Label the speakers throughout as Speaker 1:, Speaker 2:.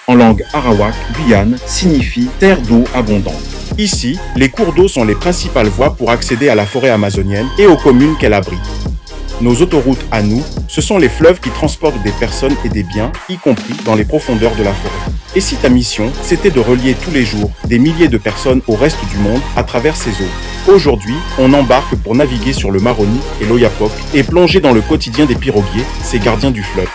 Speaker 1: en langue arawak, Guyane, signifie terre d'eau abondante. Ici, les cours d'eau sont les principales voies pour accéder à la forêt amazonienne et aux communes qu'elle abrite. Nos autoroutes à nous, ce sont les fleuves qui transportent des personnes et des biens, y compris dans les profondeurs de la forêt. Et si ta mission, c'était de relier tous les jours des milliers de personnes au reste du monde à travers ces eaux? Aujourd'hui, on embarque pour naviguer sur le Maroni et l'Oyapock et plonger dans le quotidien des piroguiers, ces gardiens du fleuve.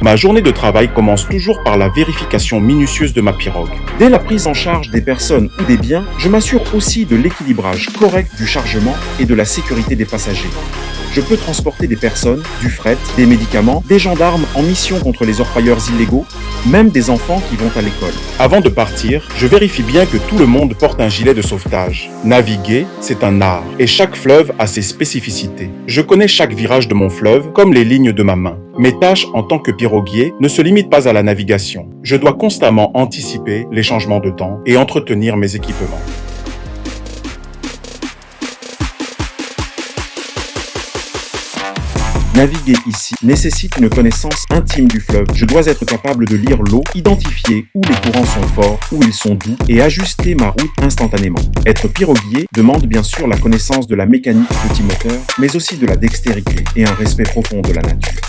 Speaker 1: Ma journée de travail commence toujours par la vérification minutieuse de ma pirogue. Dès la prise en charge des personnes ou des biens, je m'assure aussi de l'équilibrage correct du chargement et de la sécurité des passagers. Je peux transporter des personnes, du fret, des médicaments, des gendarmes en mission contre les orpailleurs illégaux, même des enfants qui vont à l'école. Avant de partir, je vérifie bien que tout le monde porte un gilet de sauvetage. Naviguer, c'est un art, et chaque fleuve a ses spécificités. Je connais chaque virage de mon fleuve comme les lignes de ma main. Mes tâches en tant que piroguier ne se limitent pas à la navigation. Je dois constamment anticiper les changements de temps et entretenir mes équipements. Naviguer ici nécessite une connaissance intime du fleuve. Je dois être capable de lire l'eau, identifier où les courants sont forts, où ils sont doux et ajuster ma route instantanément. Être piroguier demande bien sûr la connaissance de la mécanique du petit moteur, mais aussi de la dextérité et un respect profond de la nature.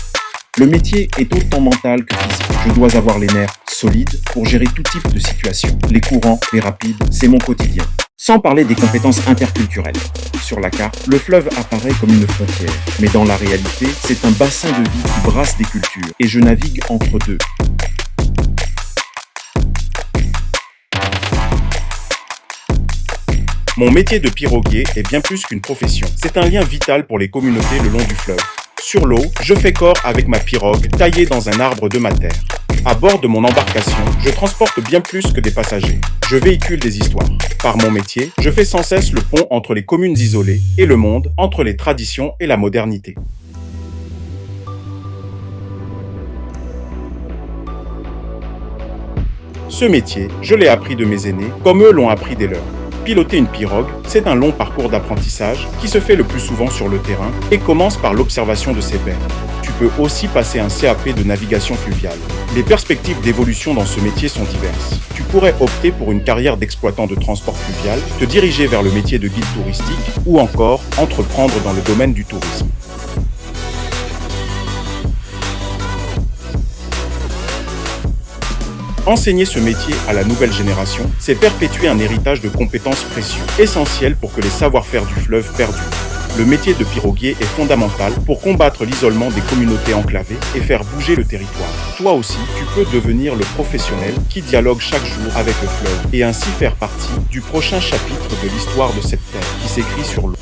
Speaker 1: Le métier est autant mental que physique. Je dois avoir les nerfs solides pour gérer tout type de situation. Les courants, les rapides, c'est mon quotidien. Sans parler des compétences interculturelles. Sur la carte, le fleuve apparaît comme une frontière, mais dans la réalité, c'est un bassin de vie qui brasse des cultures, et je navigue entre deux. Mon métier de piroguier est bien plus qu'une profession. C'est un lien vital pour les communautés le long du fleuve. Sur l'eau, je fais corps avec ma pirogue taillée dans un arbre de ma terre. À bord de mon embarcation, je transporte bien plus que des passagers. Je véhicule des histoires. Par mon métier, je fais sans cesse le pont entre les communes isolées et le monde, entre les traditions et la modernité. Ce métier, je l'ai appris de mes aînés, comme eux l'ont appris des leurs. Piloter une pirogue, c'est un long parcours d'apprentissage qui se fait le plus souvent sur le terrain et commence par l'observation de ses pairs. Tu peux aussi passer un CAP de navigation fluviale. Les perspectives d'évolution dans ce métier sont diverses. Tu pourrais opter pour une carrière d'exploitant de transport fluvial, te diriger vers le métier de guide touristique ou encore entreprendre dans le domaine du tourisme. Enseigner ce métier à la nouvelle génération, c'est perpétuer un héritage de compétences précieuses, essentielles pour que les savoir-faire du fleuve perdurent. Le métier de piroguier est fondamental pour combattre l'isolement des communautés enclavées et faire bouger le territoire. Toi aussi, tu peux devenir le professionnel qui dialogue chaque jour avec le fleuve et ainsi faire partie du prochain chapitre de l'histoire de cette terre qui s'écrit sur l'eau.